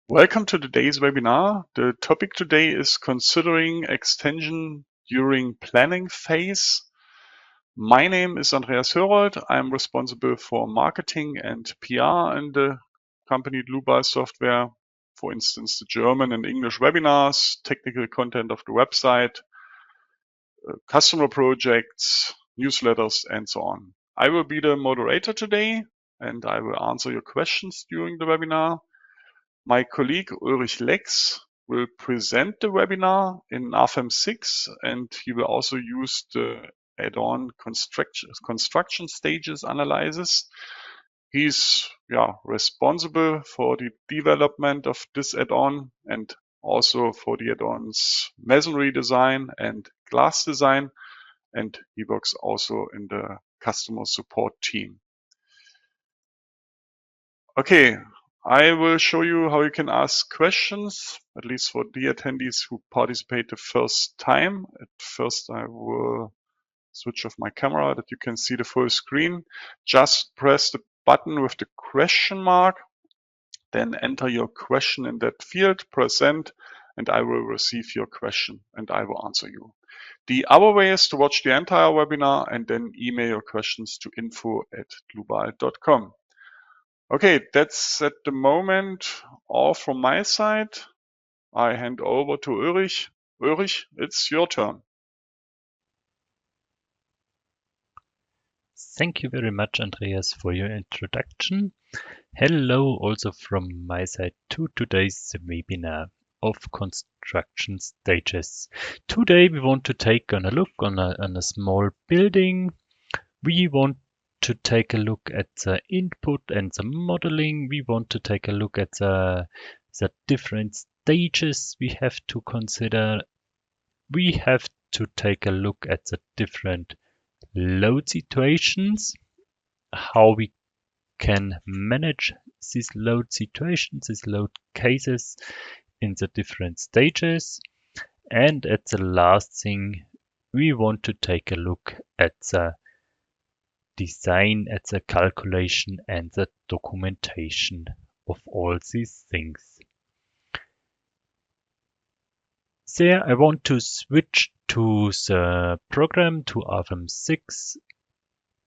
Welcome to today's webinar. The topic today is considering extension during planning phase. My name is Andreas Hörold. I'm responsible for marketing and PR in the company Dlubal software. For instance, the German and English webinars, technical content of the website, customer projects, newsletters, and so on. I will be the moderator today, and I will answer your questions during the webinar. My colleague Ulrich Lex will present the webinar in RFEM 6, and he will also use the add-on construction stages analysis. He's responsible for the development of this add-on and also for the add-on's masonry design and glass design, and he works also in the customer support team. Okay, I will show you how you can ask questions, at least for the attendees who participate the first time. At first, I will switch off my camera that you can see the full screen. Just press the button with the question mark, then enter your question in that field, press send, and I will receive your question and I will answer you. The other way is to watch the entire webinar and then email your questions to info@dlubal.com. Okay, that's at the moment all from my side. I hand over to Ulrich. Ulrich, it's your turn. Thank you very much, Andreas, for your introduction. Hello also from my side to today's webinar of construction stages. Today we want to take a look on a small building. We want to take a look at the input and the modeling. We want to take a look at the different stages we have to consider. We have to take a look at the different load situations, how we can manage these load situations, these load cases in the different stages. And at the last thing, we want to take a look at the design, at the calculation and the documentation of all these things. There I want to switch to the program to RFEM 6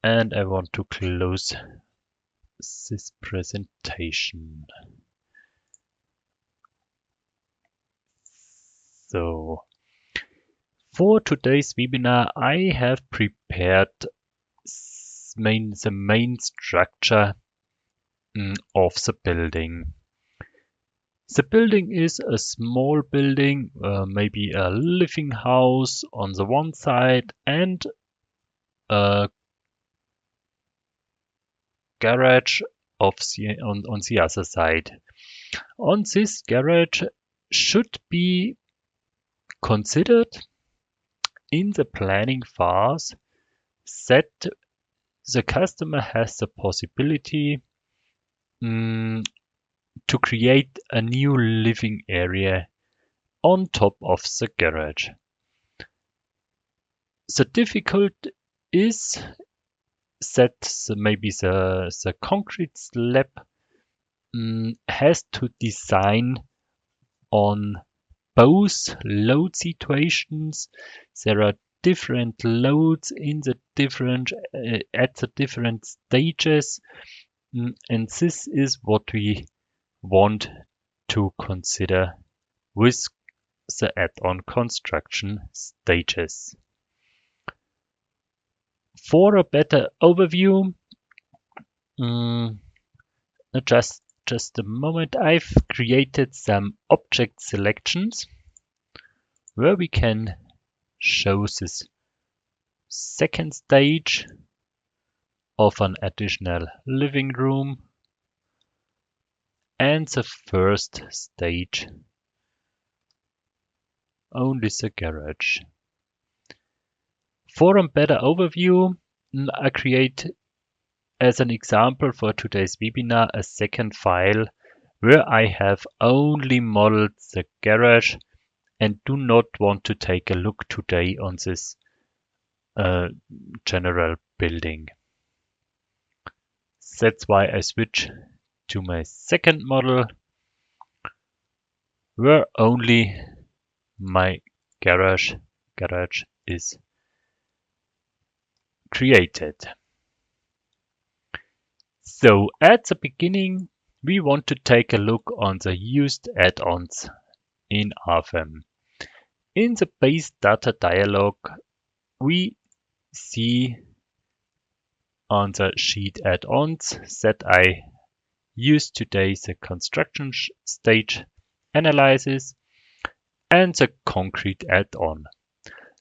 and I want to close this presentation. So for today's webinar, I have prepared the main structure of the building. The building is a small building, maybe a living house on the one side and a garage on the other side. On this garage should be considered in the planning phase that the customer has the possibility to create a new living area on top of the garage. The difficult is that maybe the concrete slab has to design on both load situations. There are different loads in the different at the different stages, and this is what we want to consider with the add-on construction stages. For a better overview, just a moment, I've created some object selections where we can show this second stage of an additional living room and the first stage, only the garage. For a better overview, I create as an example for today's webinar a second file where I have only modeled the garage and do not want to take a look today on this general building. That's why I switch to my second model where only my garage is created. So at the beginning, we want to take a look on the used add-ons in RFEM. In the base data dialog, we see on the sheet add-ons that I use today the construction stage analysis and the concrete add-on.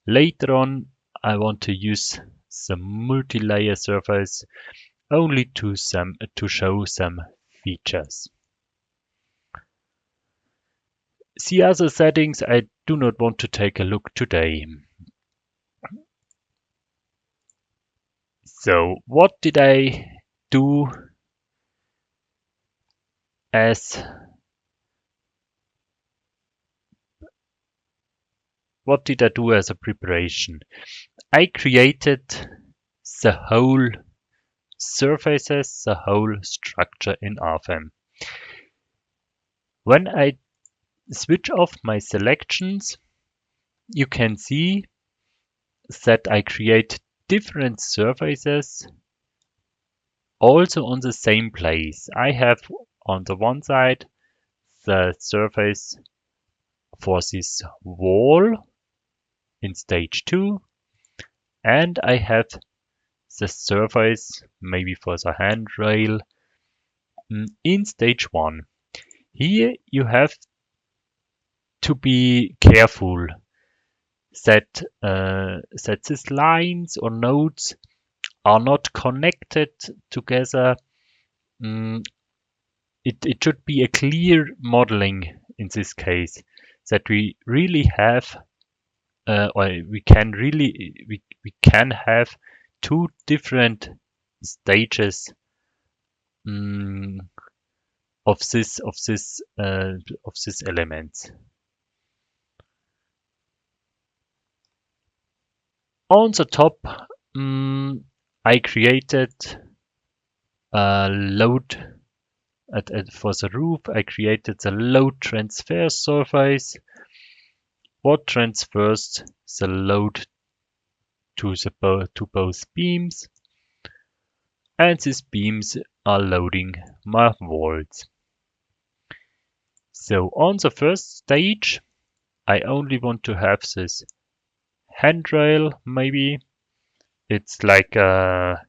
Later on, I want to use the multi-layer surface only to show some features. The other settings I do not want to take a look today. So what did I do as a preparation? I created the whole surfaces, the whole structure in RFEM. When I switch off my selections, you can see that I create different surfaces also on the same place. I have on the one side the surface for this wall in stage 2, and I have the surface maybe for the handrail in stage 1. Here you have to be careful that these lines or nodes are not connected together. It should be a clear modeling in this case, that we really have we can have two different stages of this elements. On the top, I created a load for the roof. I created the load transfer surface. What transfers the load to both beams, and these beams are loading my walls. So on the first stage, I only want to have this handrail. Maybe it's like a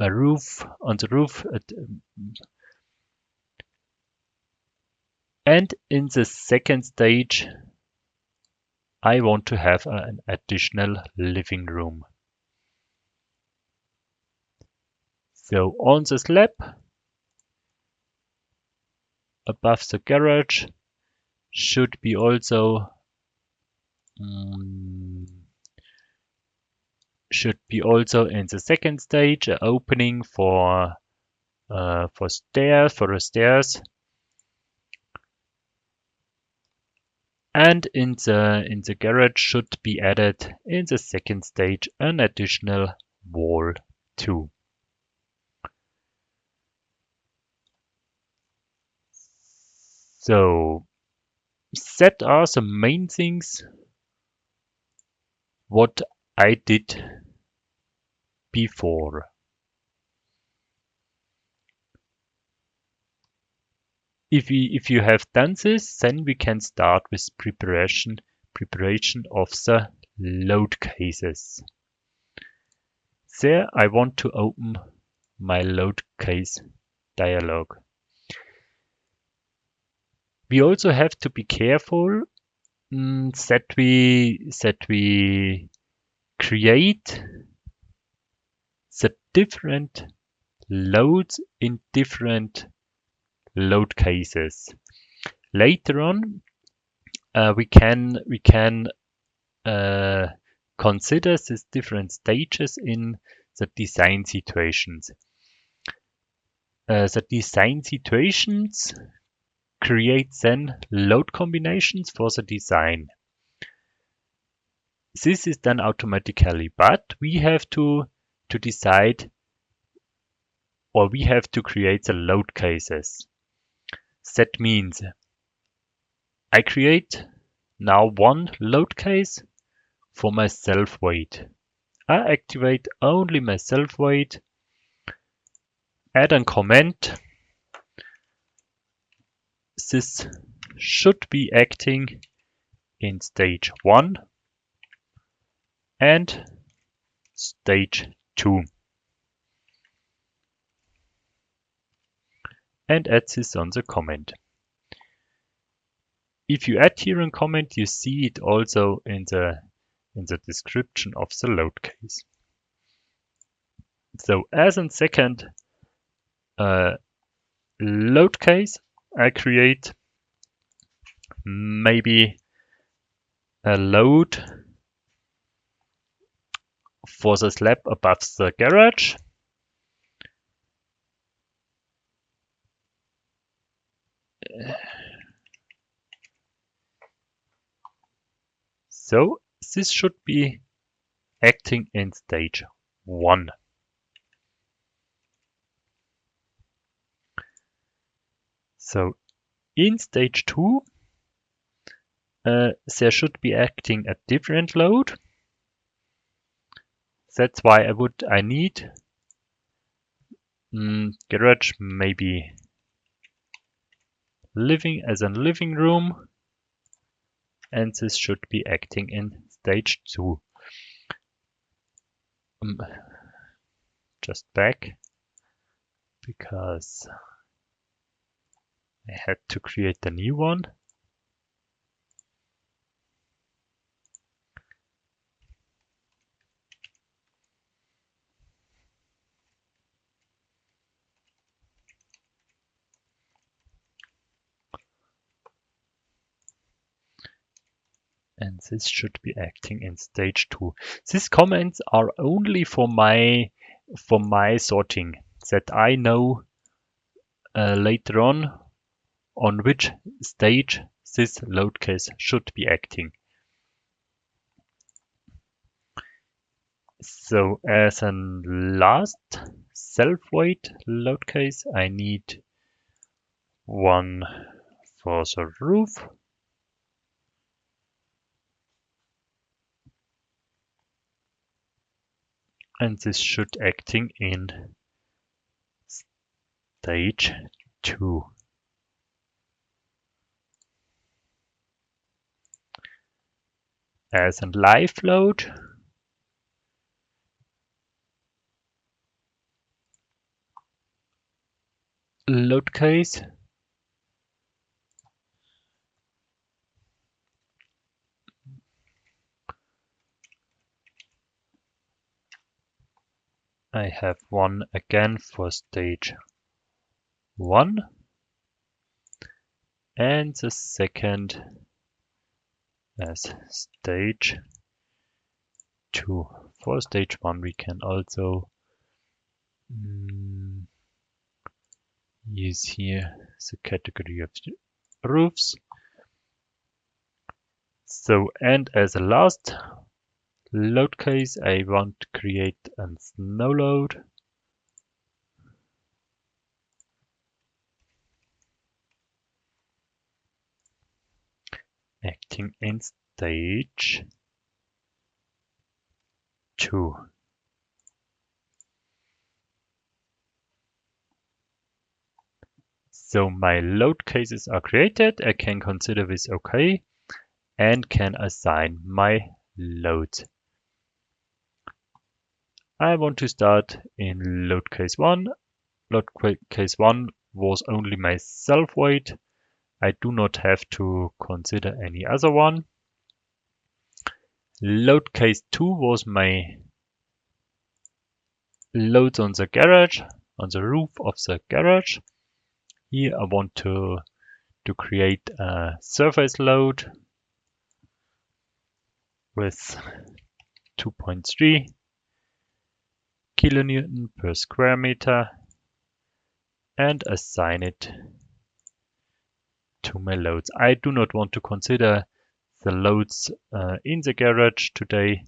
roof on the roof. And in the second stage, I want to have an additional living room. So on the slab above the garage should be also in the second stage an opening for the stairs. And in the garage should be added in the second stage an additional wall too. So that are the main things what I did before. If you have done this, then we can start with preparation of the load cases. There I want to open my load case dialog. We also have to be careful that we create the different loads in different load cases. Later on, we can consider these different stages in the design situations. The design situations create then load combinations for the design. This is done automatically, but we have to decide, or we have to create the load cases. That means I create now one load case for my self-weight. I activate only my self-weight, add a comment. This should be acting in stage 1 and stage 2. And add this on the comment. If you add here a comment, you see it also in the description of the load case. So as a second load case, I create maybe a load for the slab above the garage. So this should be acting in stage 1. So in stage 2, there should be acting a different load. That's why I need garage, maybe living as a living room, and this should be acting in stage 2. Just back, because I had to create a new one. And this should be acting in stage 2. These comments are only for my sorting, that I know later on which stage this load case should be acting. So as a last self-weight load case, I need one for the roof. And this should acting in stage 2. As a live load, load case, I have one again for stage 1 and the second as stage 2. For stage 1 we can also use here the category of roofs. So, and as a last load case, I want to create a snow load. Acting in stage 2. So my load cases are created. I can consider this okay and can assign my loads. I want to start in load case 1. Load case 1 was only my self-weight. I do not have to consider any other one. Load case 2 was my loads on the garage, on the roof of the garage. Here I want to create a surface load with 2.3 kilonewton per square meter and assign it to my loads. I do not want to consider the loads in the garage today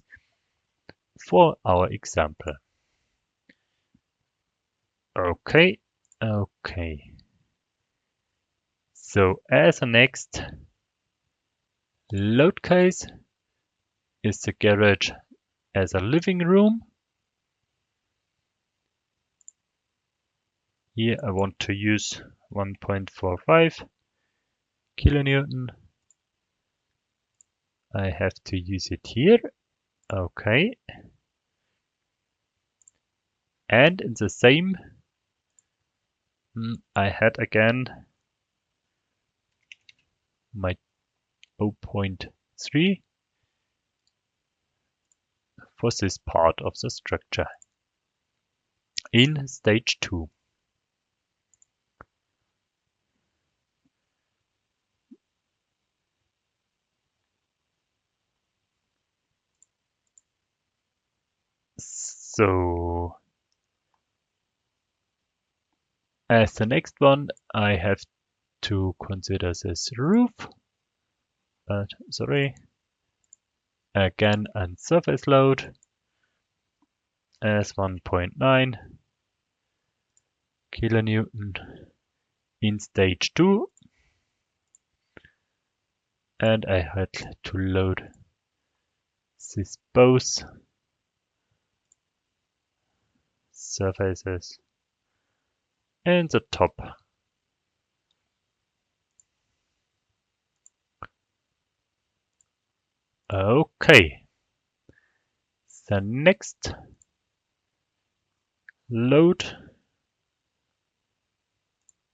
for our example. Okay. So as a next load case is the garage as a living room. Here I want to use 1.45 kilonewton. I have to use it here. Okay. And in the same, I had again my 0.3 for this part of the structure in stage 2. So as the next one, I have to consider this roof. Again, and surface load as 1.9 kilonewton in stage 2. And I had to load this both surfaces and the top. Okay. The next load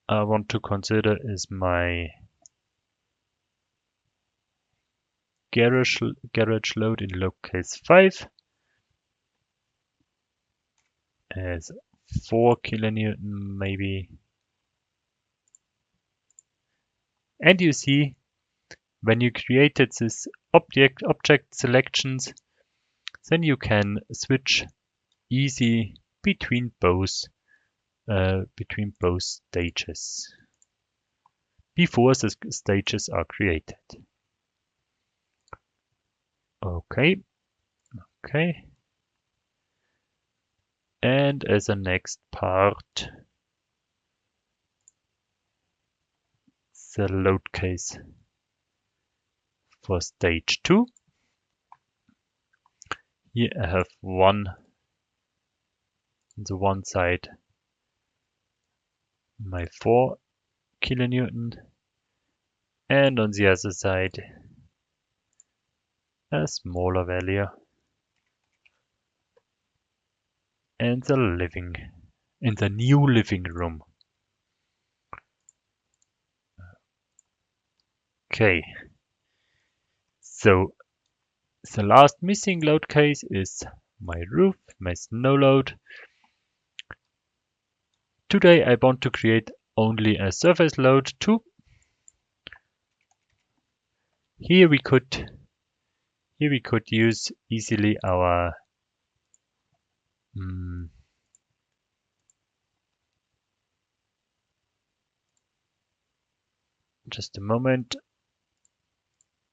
I want to consider is my garage load in load case 5 as 4 kilonewton maybe. And you see, when you created this object selections, then you can switch easy between both stages before the stages are created. Okay. And as a next part, the load case for stage 2. Here I have on the one side my 4 kilonewton and on the other side a smaller value. And in the new living room. Okay. So the last missing load case is my roof, my snow load. Today I want to create only a surface load too. Here we could use easily our just a moment.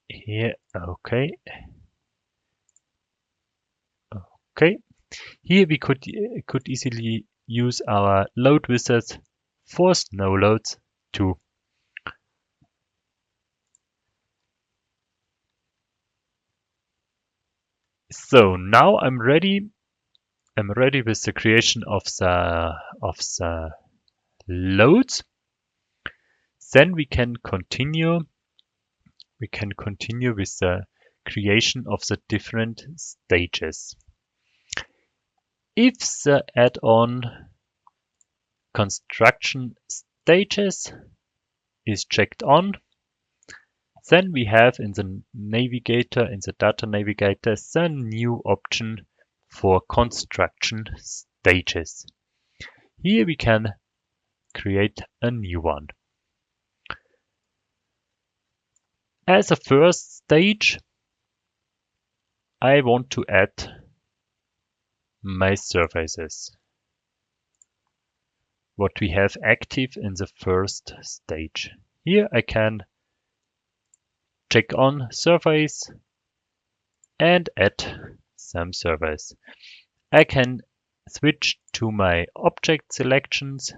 Here, okay. Here we could easily use our load wizard for snow loads too. So now I'm ready. I'm ready with the creation of the loads. Then we can continue. We can continue with the creation of the different stages. If the add-on construction stages is checked on, then we have in the navigator, in the data navigator, the new option for construction stages. Here we can create a new one. As a first stage, I want to add my surfaces. What we have active in the first stage. Here I can check on surface and add some surface. I can switch to my object selections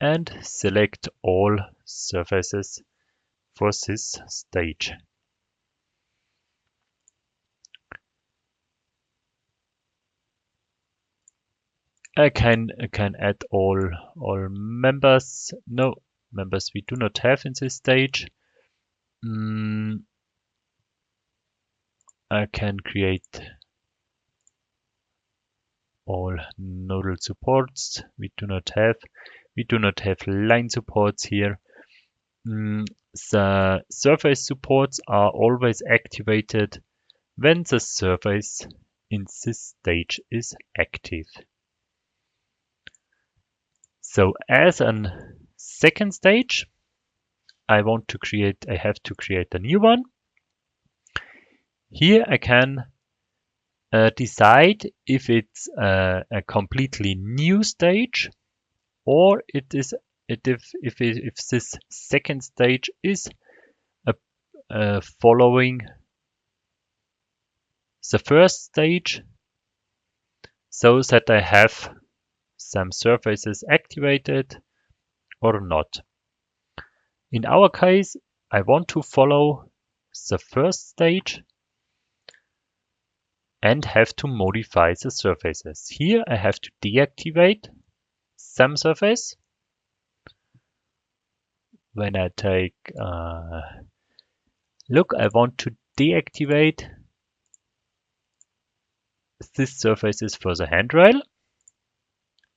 and select all surfaces for this stage. I can add all members. No, members we do not have in this stage. I can create all nodal supports we do not have. We do not have line supports here. The surface supports are always activated when the surface in this stage is active. So as a second stage, I have to create a new one. Here I can decide if it's a completely new stage, or if this second stage is following the first stage, so that I have some surfaces activated or not. In our case, I want to follow the first stage and have to modify the surfaces. Here I have to deactivate some surface. When I take look, I want to deactivate this surfaces for the handrail.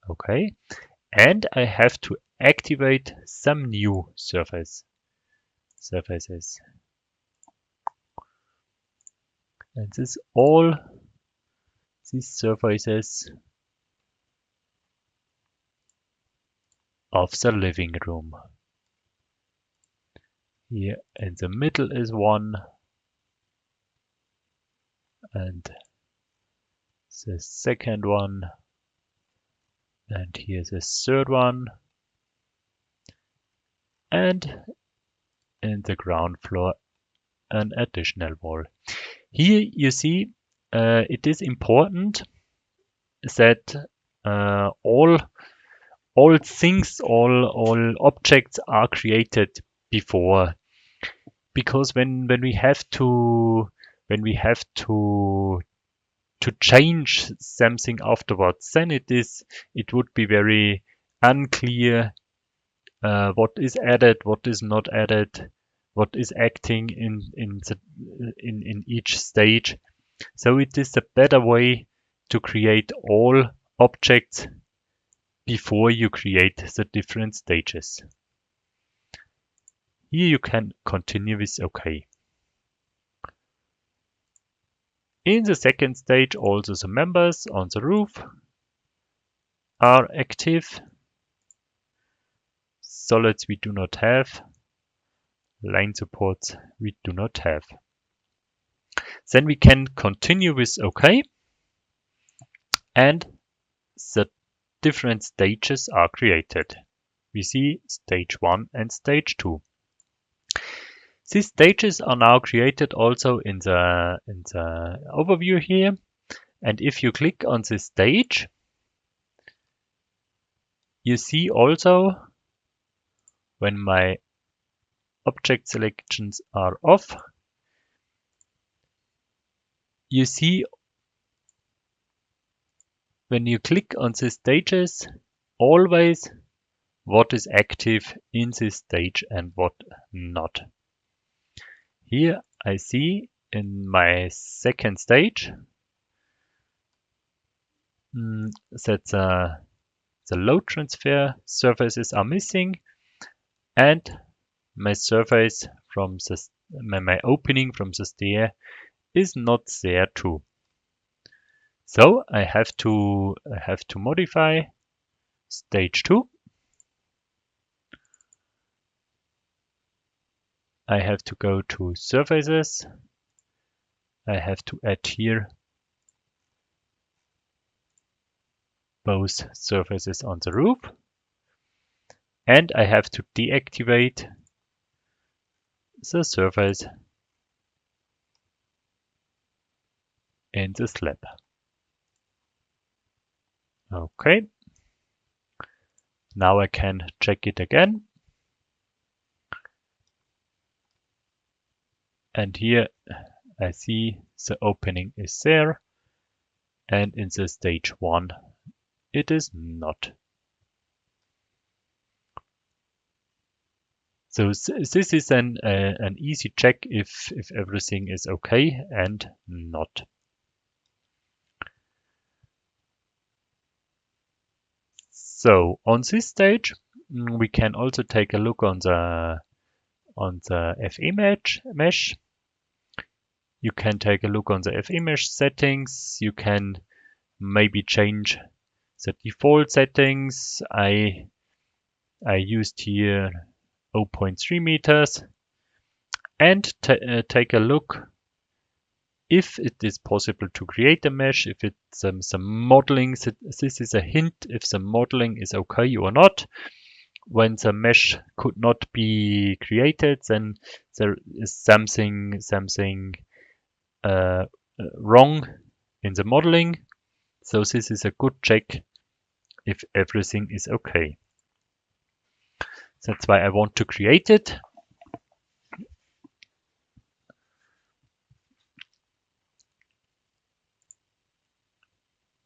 Okay, and I have to activate some new surfaces. And this all these surfaces of the living room. Here in the middle is one, and the second one, and here's the third one, and in the ground floor an additional wall. Here you see it is important that all things, all objects are created before, because when we have to change something afterwards, then it would be very unclear what is added, what is not added, what is acting in each stage. So it is a better way to create all objects before you create the different stages. Here you can continue with OK. In the second stage, also the members on the roof are active. Solids we do not have. Line supports we do not have. Then we can continue with OK. And the different stages are created. We see stage 1 and stage 2. These stages are now created also in the overview here. And if you click on this stage, you see also when my object selections are off, you see when you click on these stages, always what is active in this stage and what not. Here I see in my second stage that the load transfer surfaces are missing, and my surface from my opening from the stair is not there too. So I have to modify stage 2. I have to go to surfaces. I have to add here both surfaces on the roof, and I have to deactivate the surface in the slab. Okay. Now I can check it again. And here I see the opening is there. And in the stage 1, it is not. So this is an easy check if everything is okay and not. So on this stage, we can also take a look on the FE mesh. You can take a look on the FE mesh settings. You can maybe change the default settings. I used here 0.3 meters, and take a look if it is possible to create a mesh, if it's some modeling. This is a hint if the modeling is okay or not. When the mesh could not be created, then there is something wrong in the modeling. So this is a good check if everything is okay. That's why I want to create it.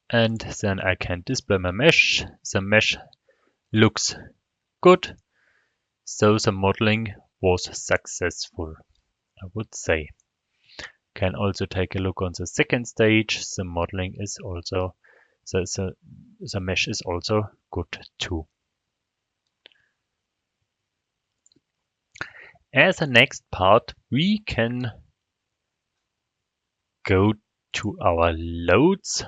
And then I can display my mesh. The mesh looks good. So the modeling was successful, I would say. Can also take a look on the second stage. The modeling is also, the mesh is also good too. As a next part, we can go to our loads,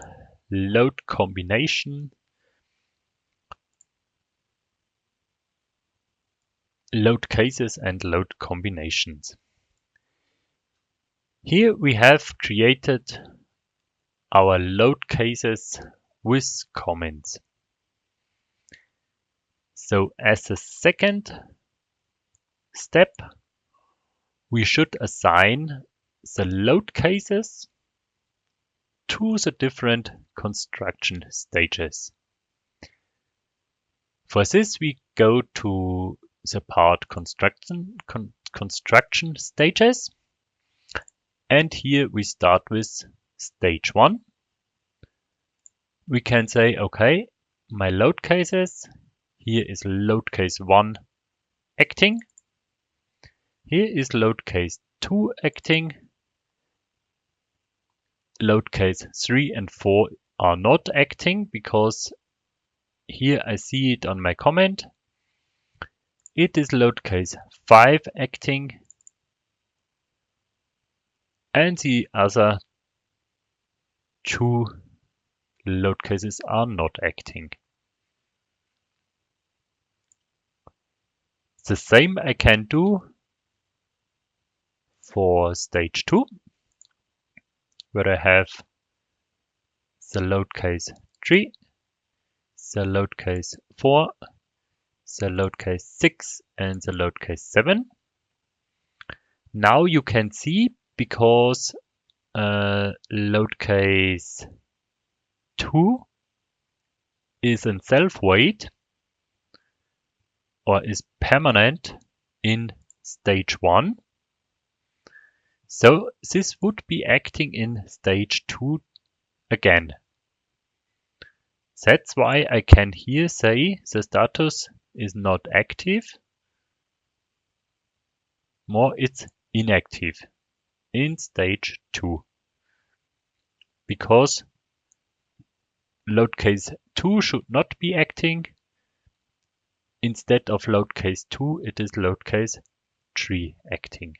load combination, load cases and load combinations. Here we have created our load cases with comments. So as a second step, we should assign the load cases to the different construction stages. For this, we go to the part construction stages. And here we start with stage 1. We can say, okay, my load cases, here is load case 1 acting. Here is load case 2 acting. Load case 3 and 4 are not acting because here I see it on my comment. It is load case 5 acting. And the other 2 load cases are not acting. The same I can do for stage 2, where I have the load case 3, the load case 4, the load case 6, and the load case 7. Now you can see, because load case 2 is in self-weight or is permanent in stage 1. So this would be acting in stage 2 again. That's why I can here say the status is not active, more it's inactive in stage 2. Because load case 2 should not be acting. Instead of load case 2, it is load case 3 acting.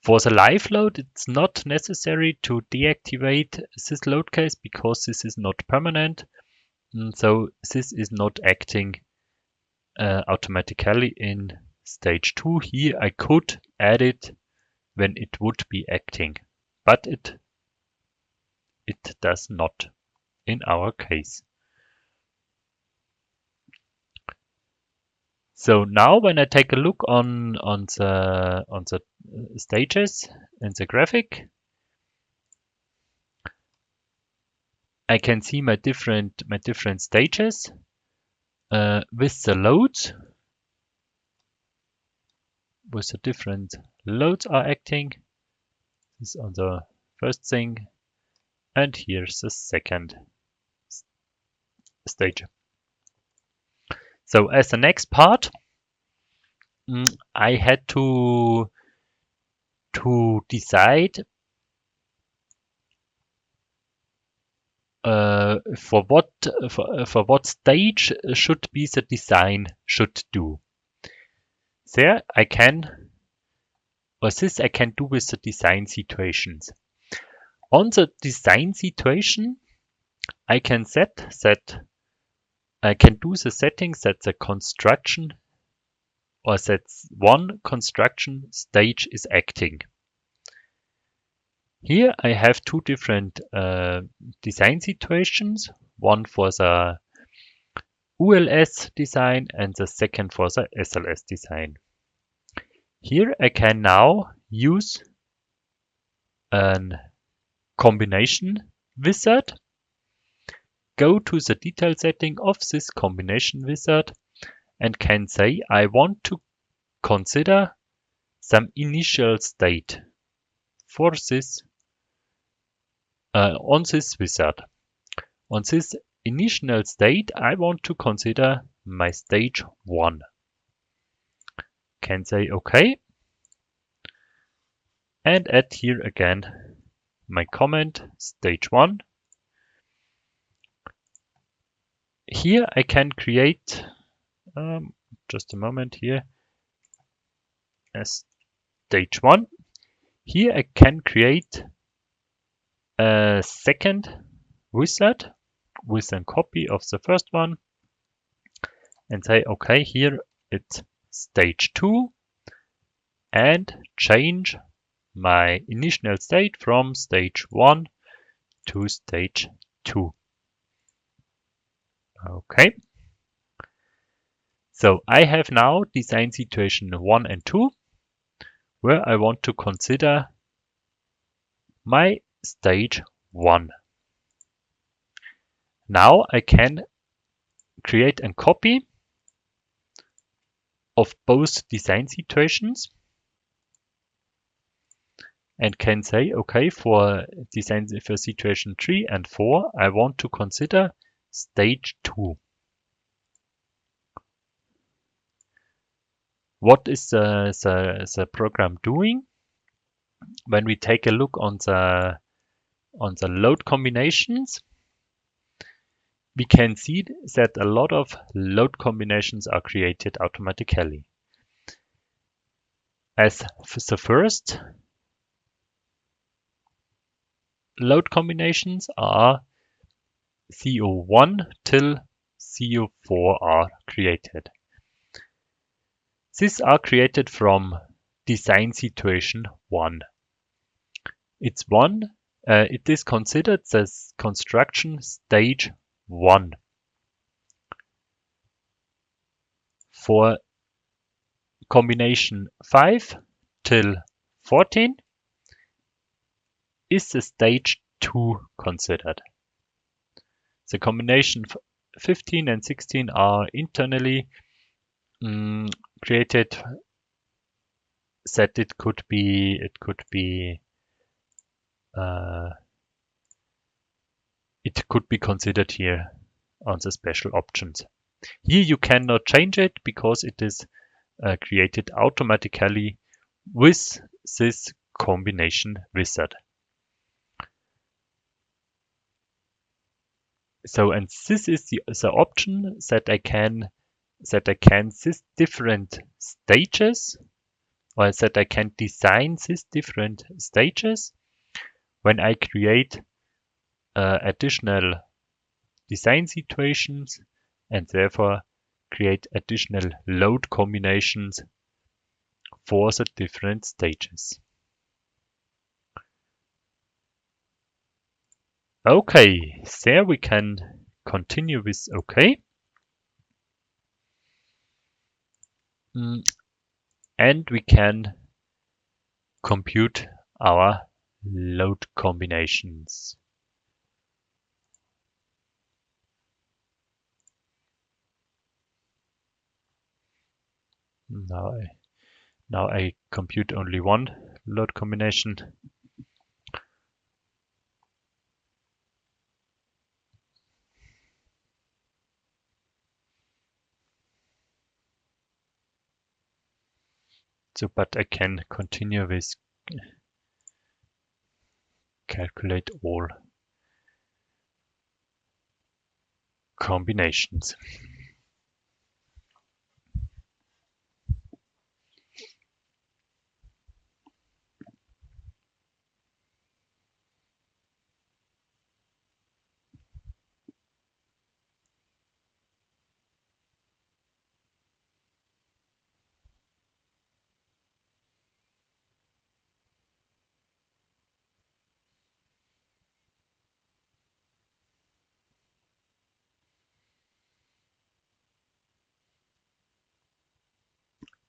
For the live load, it's not necessary to deactivate this load case because this is not permanent. So this is not acting automatically in stage 2. Here I could add it when it would be acting, but it does not in our case. So now when I take a look on the stages in the graphic, I can see my different stages with the loads, with the different loads are acting. This is on the first thing, and here's the second stage. So as the next part, I had to decide for what stage should be the design should do. There I can, or this I can do with the design situations. On the design situation, I can set that I can do the settings that the construction or that one construction stage is acting. Here I have two different design situations, one for the ULS design and the second for the SLS design. Here I can now use a combination wizard, go to the detail setting of this combination wizard, and can say I want to consider some initial state for this on this wizard. On this initial state, I want to consider my stage 1. Can say OK, and add here again my comment stage 1. Here I can create just a moment here as stage 1. Here I can create a second wizard with a copy of the first one and say okay, here it's stage 2, and change my initial state from stage 1 to stage 2. Okay. So I have now design situation 1 and 2, where I want to consider my stage 1. Now I can create a copy of both design situations and can say, okay, for design for situation 3 and 4, I want to consider stage 2. What is the program doing? When we take a look on the load combinations, we can see that a lot of load combinations are created automatically. As the first load combinations are CO1 till CO4 are created. These are created from design situation 1. It is considered as construction stage 1. For combination 5 till 14 is the stage 2 considered. The combination 15 and 16 are internally created, that it could be considered here on the special options. Here you cannot change it because it is created automatically with this combination wizard. So, and this is the option that I can these different stages, or that I can design these different stages when I create additional design situations and therefore create additional load combinations for the different stages. Okay, there we can continue with OK. And we can compute our load combinations. Now I compute only one load combination. So, but I can continue with calculate all combinations.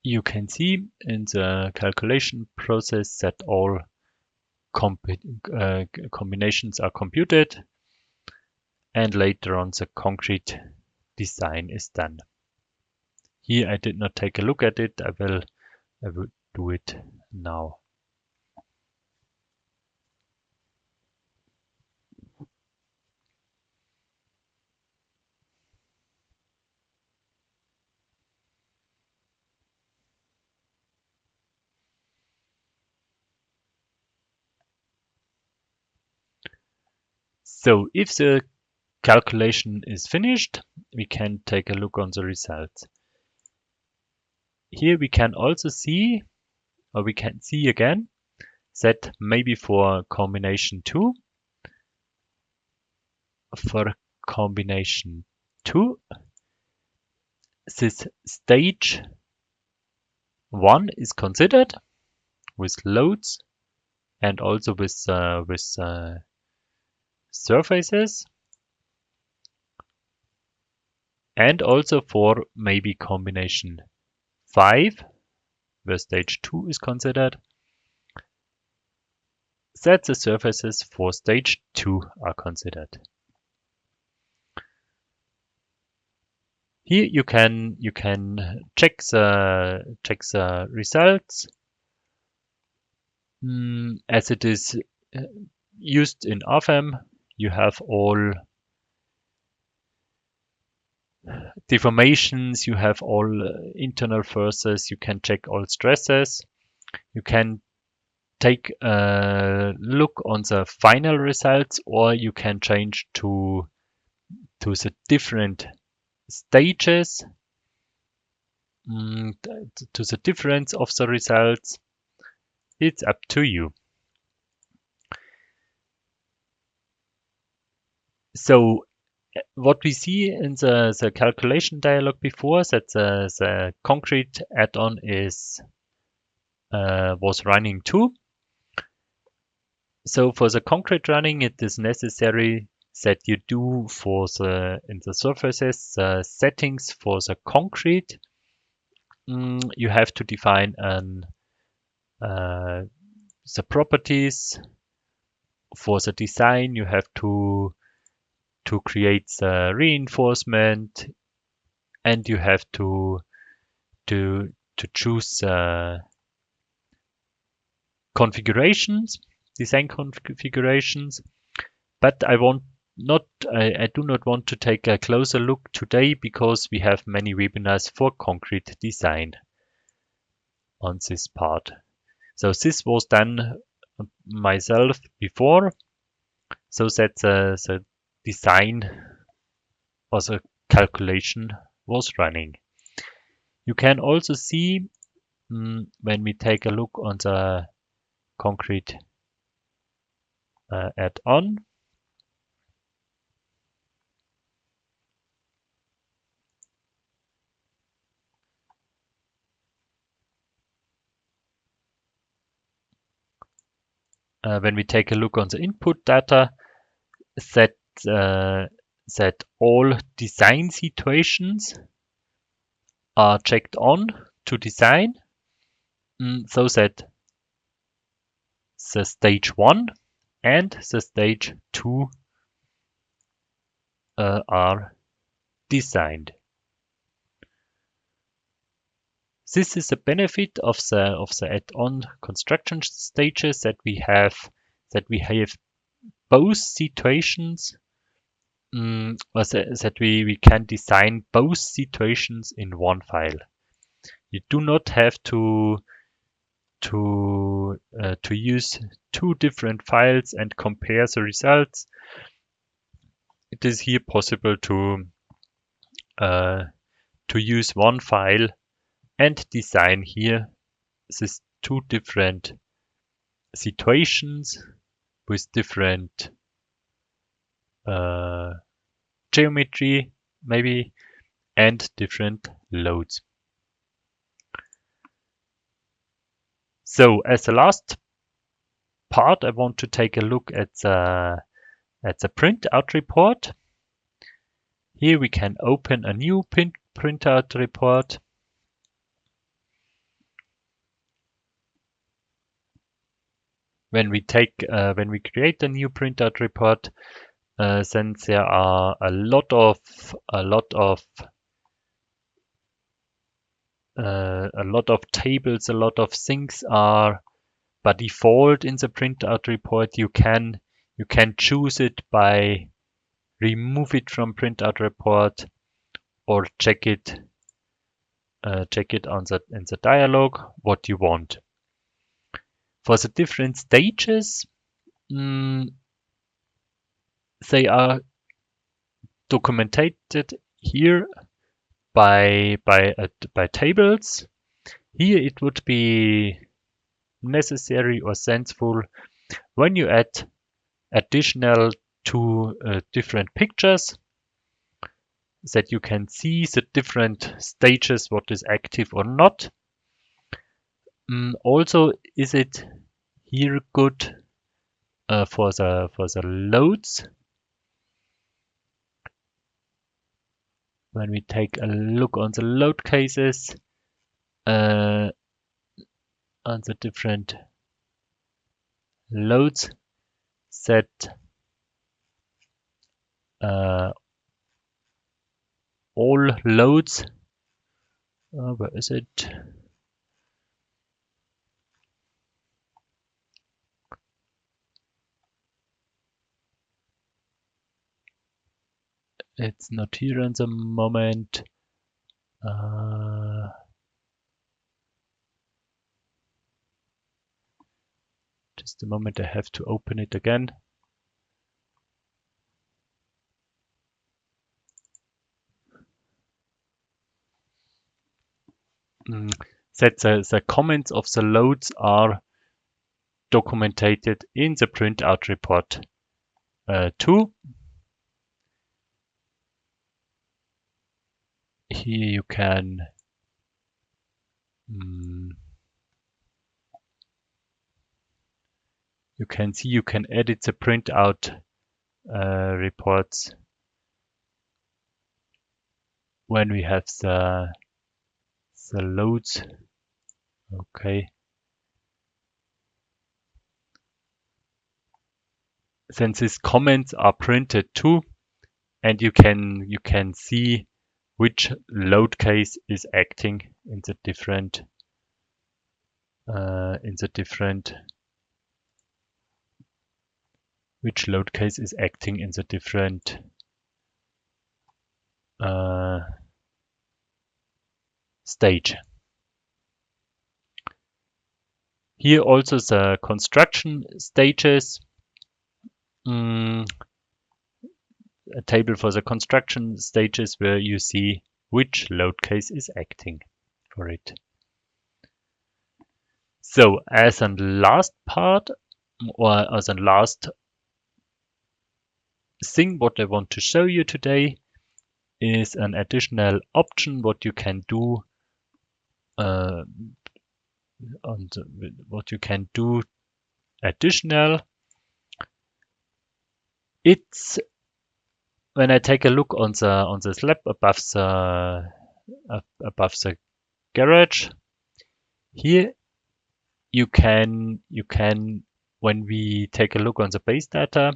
You can see in the calculation process that all combinations are computed, and later on the concrete design is done. Here I did not take a look at it. I will do it now. So if the calculation is finished, we can take a look on the results. Here we can also see, or we can see again, that maybe for combination 2, this stage 1 is considered with loads and also with surfaces, and also for maybe combination 5, where stage 2 is considered, that the surfaces for stage 2 are considered. Here you can check the results as it is used in RFEM. You have all deformations, you have all internal forces, you can check all stresses. You can take a look on the final results, or you can change to the different stages, to the difference of the results. It's up to you. So what we see in the calculation dialog before, that the concrete add-on was running too. So for the concrete running, it is necessary that you do in the surfaces settings for the concrete. You have to define the properties for the design. You have to create the reinforcement, and you have to choose configurations, design configurations. But I do not want to take a closer look today, because we have many webinars for concrete design on this part. So this was done myself before, so that the design or the calculation was running. You can also see when we take a look on the concrete add-on, when we take a look on the input data, that all design situations are checked on to design, so that the stage 1 and the stage 2 are designed. This is the benefit of the add-on construction stages, that we have both situations, that we can design both situations in one file. You do not have to use two different files and compare the results. It is here possible to use one file and design here these two different situations with different geometry maybe and different loads. So as the last part, I want to take a look at the printout report. Here we can open a new printout report. When we create a new printout report, then there are a lot of tables, a lot of things are by default in the printout report. You can choose it by remove it from printout report or check it in the dialog what you want. For the different stages, they are documented here by tables. Here it would be necessary or sensible when you add additional two different pictures, that you can see the different stages, what is active or not. Also, is it here good for the loads? When we take a look on the load cases, on the different loads, set all loads. Where is it? It's not here in the moment. Just a moment, I have to open it again. That the comments of the loads are documented in the printout report too. Here you can see, you can edit the printout reports when we have the loads. Okay. Then these comments are printed too, and you can see which load case is acting in the different which load case is acting in the different stage. Here also the construction stages, a table for the construction stages where you see which load case is acting for it. So as a last part, or as a last thing what I want to show you today, is an additional option what you can do additional. It's when I take a look on the slab above the garage. Here you can when we take a look on the base data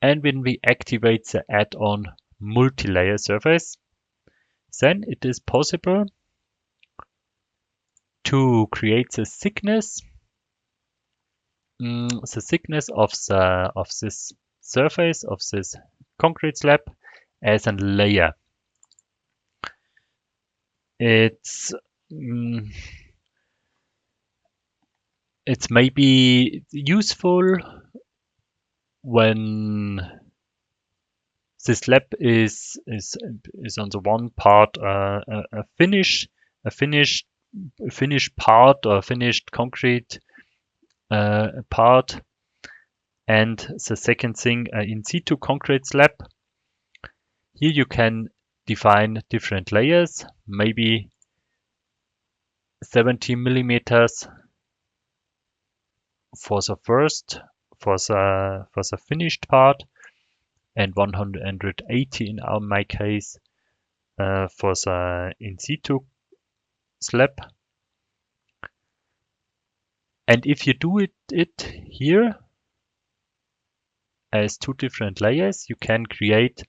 and when we activate the add-on multi-layer surface, then it is possible to create the thickness of this surface of this concrete slab as a layer. It's maybe useful when the slab is on the one part a finished part or finished concrete part, and the second thing, in situ concrete slab. Here you can define different layers, maybe 70 millimeters for the finished part, and 180 in my case for the in situ slab. And if you do it here as two different layers, you can create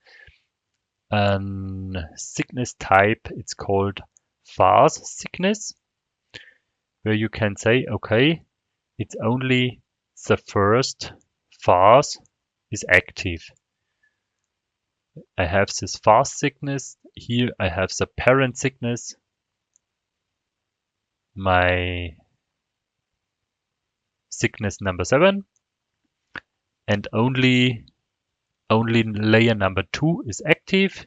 a thickness type. It's called phase thickness, where you can say, okay, it's only the first phase is active. I have this phase thickness. Here I have the parent thickness, my thickness number 7, and only layer number 2 is active.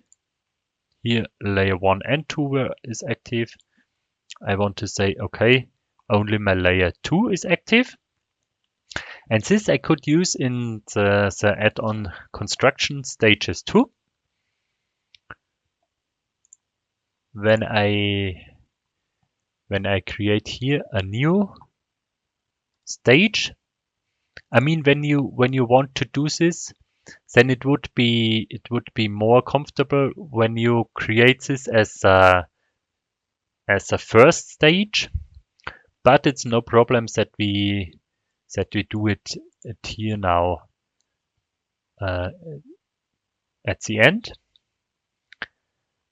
Here layer 1 and 2 is active. I want to say, okay, only my layer 2 is active. And this I could use in the add-on construction stages too. When I create here a new stage, I mean, when you want to do this, then it would be more comfortable when you create this as a first stage. But it's no problem that we do it here now at the end.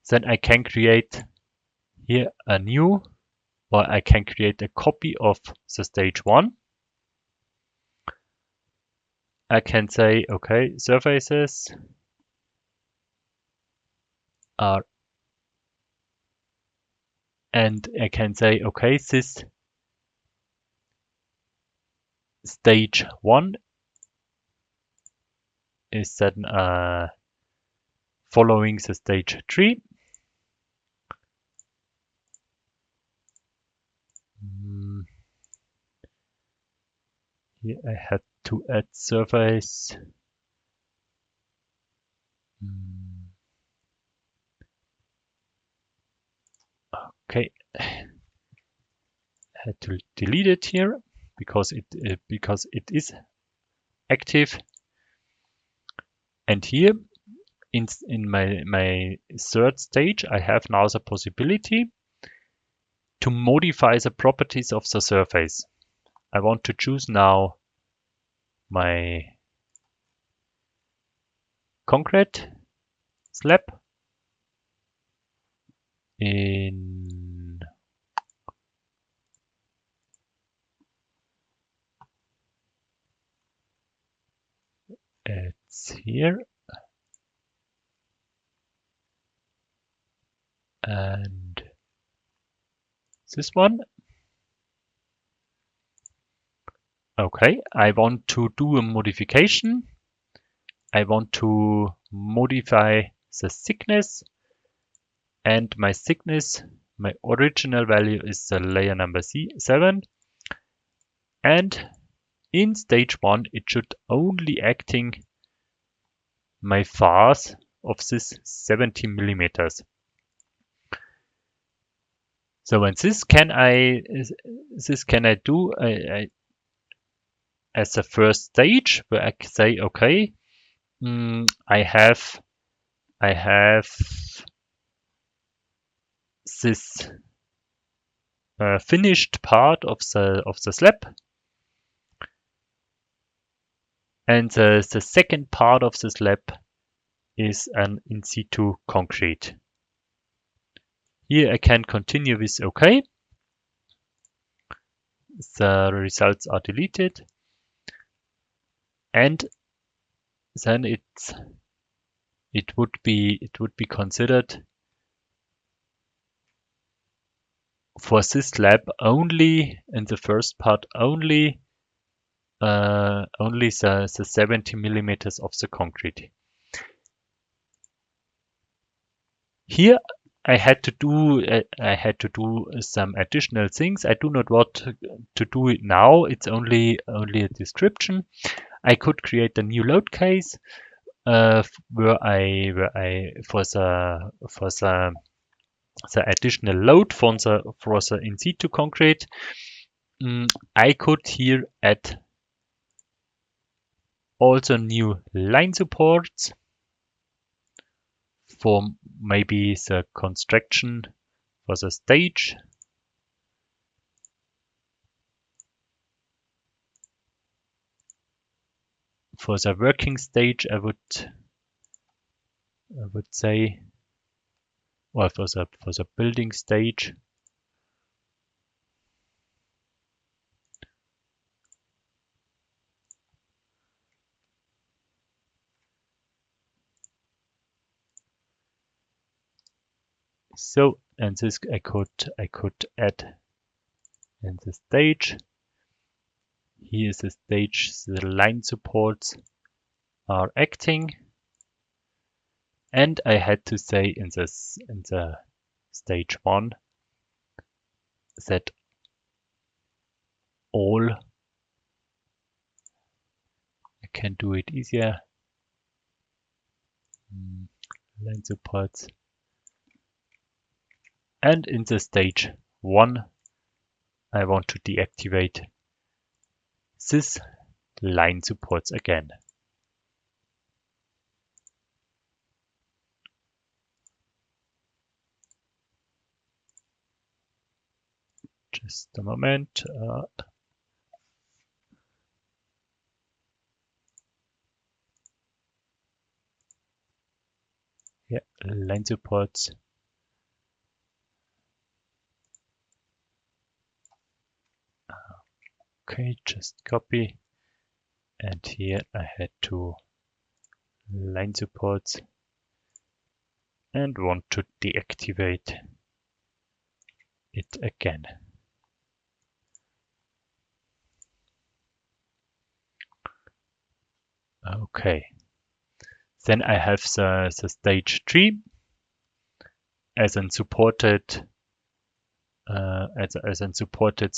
Then I can create here a new, or I can create a copy of the stage 1. I can say, okay, surfaces are, and I can say, okay, this stage 1 is then following the stage 3. Here I had to add surface. Okay, I had to delete it here because it is active. And here in my third stage, I have now the possibility to modify the properties of the surface. I want to choose now my concrete slab in it's here, and this one. Okay, I want to do a modification. I want to modify the thickness, and my thickness, my original value is the layer number 7. And in stage 1, it should only acting my phase of this 70 millimeters. So when this can I do as a first stage, where I say, okay, I have this finished part of the slab, and the second part of the slab is an in situ concrete. Here I can continue with OK. the results are deleted, and then it would be considered for this lab only in the first part only the 70 millimeters of the concrete. Here I had to do some additional things. I do not want to do it now. It's only a description. I could create a new load case where I for the additional load for the in situ concrete. I could here add also new line supports for maybe the construction for the stage. For the working stage, I would say, or for the building stage. So, and this I could add in the stage. Here is the stage, the line supports are acting. And I had to say in the stage 1 that all, I can do it easier, line supports. And in the stage 1, I want to deactivate this line supports again. Just a moment. Yeah, line supports. Okay, just copy. And here I had to line supports and want to deactivate it again. Okay. Then I have the stage 3 as an supported supported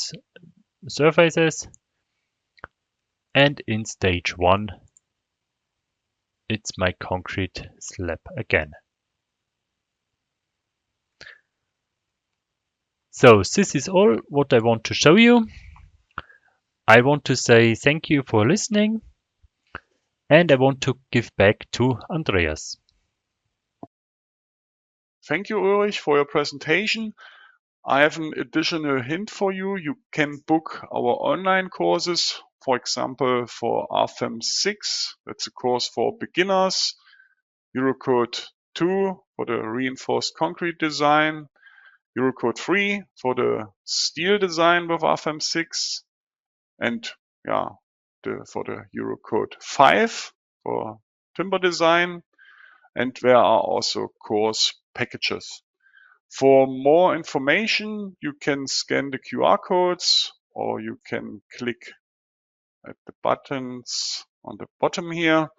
surfaces, and in stage 1 it's my concrete slab again. So this is all what I want to show you. I want to say thank you for listening, and I want to give back to Andreas. Thank you, Ulrich, for your presentation. I have an additional hint for you. You can book our online courses, for example, for RFEM 6, that's a course for beginners, Eurocode 2 for the reinforced concrete design, Eurocode 3 for the steel design with RFEM 6, and for the Eurocode 5 for timber design, and there are also course packages. For more information, you can scan the QR codes or you can click at the buttons on the bottom here.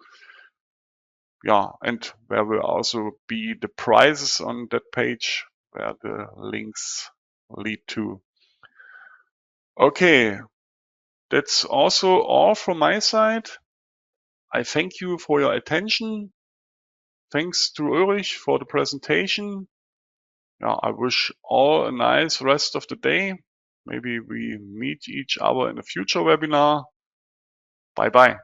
Yeah, and there will also be the prices on that page where the links lead to. Okay, that's also all from my side. I thank you for your attention. Thanks to Ulrich for the presentation. Yeah, I wish all a nice rest of the day. Maybe we meet each other in a future webinar. Bye bye.